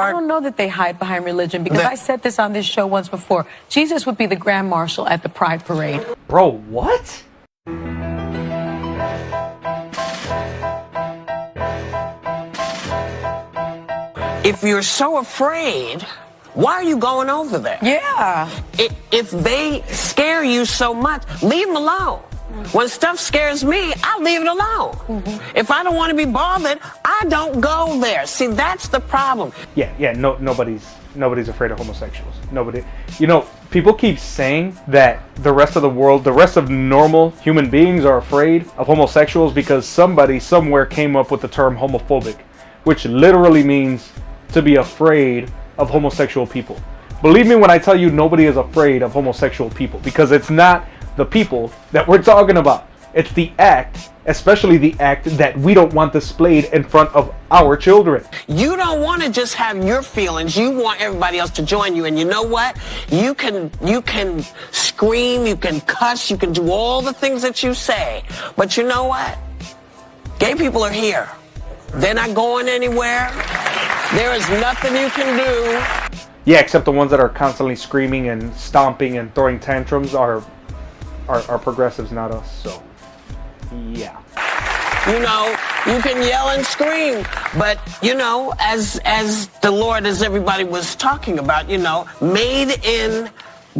I don't know that they hide behind religion, because I said this on this show once before. Jesus would be the Grand Marshal at the Pride Parade. Bro, what? If you're so afraid, why are you going over there? Yeah. If they scare you so much, leave them alone. When stuff scares me, I leave it alone. If I don't want to be bothered, I don't go there. See, that's the problem. Yeah, nobody's afraid of homosexuals. Nobody. You know, people keep saying that the rest of the world, the rest of normal human beings are afraid of homosexuals because somebody somewhere came up with the term homophobic, which literally means to be afraid of homosexual people. Believe me when I tell you, nobody is afraid of homosexual people, because it's not the people that we're talking about. It's the act, especially the act that we don't want displayed in front of our children. You don't want to just have your feelings. You want everybody else to join you. And you know what? You can scream, you can cuss, you can do all the things that you say. But you know what? Gay people are here. They're not going anywhere. There is nothing you can do. Yeah, except the ones that are constantly screaming and stomping and throwing tantrums are progressives, not us. So, yeah. You know, you can yell and scream, but, you know, as the Lord, as everybody was talking about, you know, made in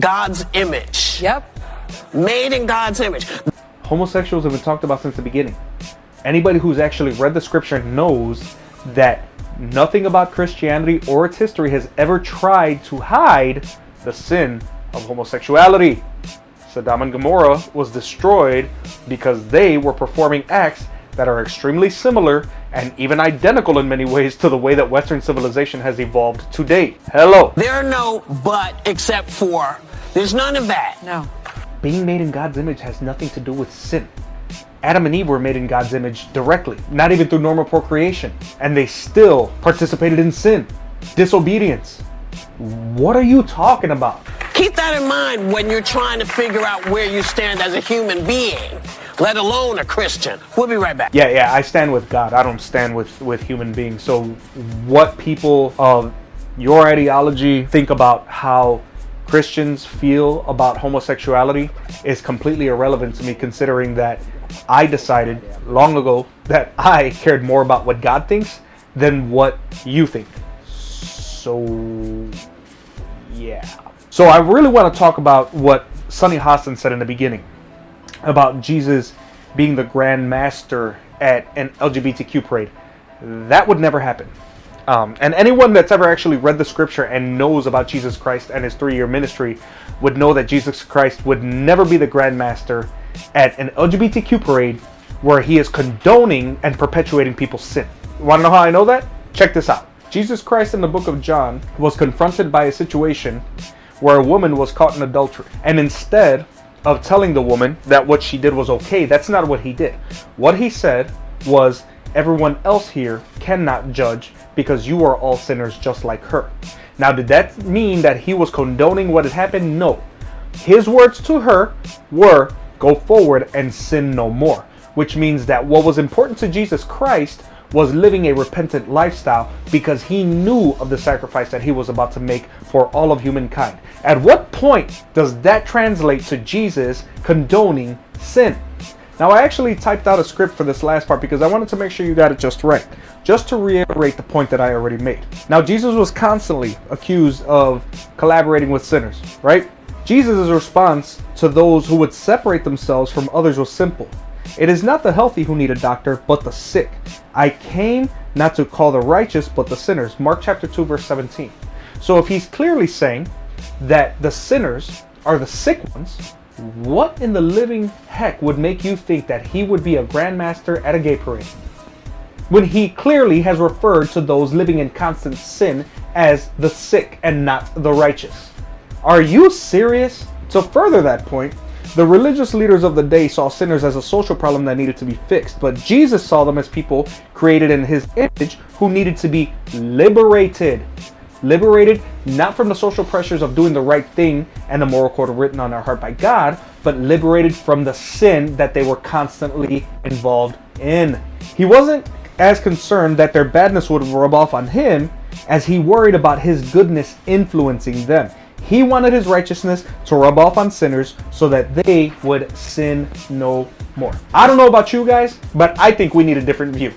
God's image. Yep. Made in God's image. Homosexuals have been talked about since the beginning. Anybody who's actually read the scripture knows that nothing about Christianity or its history has ever tried to hide the sin of homosexuality. Sodom and Gomorrah was destroyed because they were performing acts that are extremely similar and even identical in many ways to the way that Western civilization has evolved to date. Hello. There are no but except for. There's none of that. No. Being made in God's image has nothing to do with sin. Adam and Eve were made in God's image directly, not even through normal procreation, and they still participated in sin, disobedience. What are you talking about? Keep that in mind when you're trying to figure out where you stand as a human being, let alone a Christian. We'll be right back. Yeah, I stand with God. I don't stand with human beings. So what people of your ideology think about how Christians feel about homosexuality is completely irrelevant to me, considering that I decided long ago that I cared more about what God thinks than what you think. So, yeah. So I really want to talk about what Sonny Hostin said in the beginning about Jesus being the Grand Master at an LGBTQ parade. That would never happen. And anyone that's ever actually read the scripture and knows about Jesus Christ and his 3-year ministry would know that Jesus Christ would never be the Grand Master at an LGBTQ parade where he is condoning and perpetuating people's sin. Want to know how I know that? Check this out. Jesus Christ in the book of John was confronted by a situation where a woman was caught in adultery. And instead of telling the woman that what she did was okay, that's not what he did. What he said was, everyone else here cannot judge because you are all sinners just like her. Now, did that mean that he was condoning what had happened? No. His words to her were, go forward and sin no more. Which means that what was important to Jesus Christ was living a repentant lifestyle, because he knew of the sacrifice that he was about to make for all of humankind. At what point does that translate to Jesus condoning sin? Now, I actually typed out a script for this last part because I wanted to make sure you got it just right. Just to reiterate the point that I already made. Now, Jesus was constantly accused of collaborating with sinners, right? Jesus' response to those who would separate themselves from others was simple. It is not the healthy who need a doctor, but the sick. I came not to call the righteous, but the sinners. Mark chapter 2, verse 17. So if he's clearly saying that the sinners are the sick ones, what in the living heck would make you think that he would be a grandmaster at a gay parade, when he clearly has referred to those living in constant sin as the sick and not the righteous? Are you serious? To further that point, the religious leaders of the day saw sinners as a social problem that needed to be fixed, but Jesus saw them as people created in his image who needed to be liberated. Liberated not from the social pressures of doing the right thing and the moral code written on their heart by God, but liberated from the sin that they were constantly involved in. He wasn't as concerned that their badness would rub off on him, as he worried about his goodness influencing them. He wanted his righteousness to rub off on sinners so that they would sin no more. I don't know about you guys, but I think we need a different view.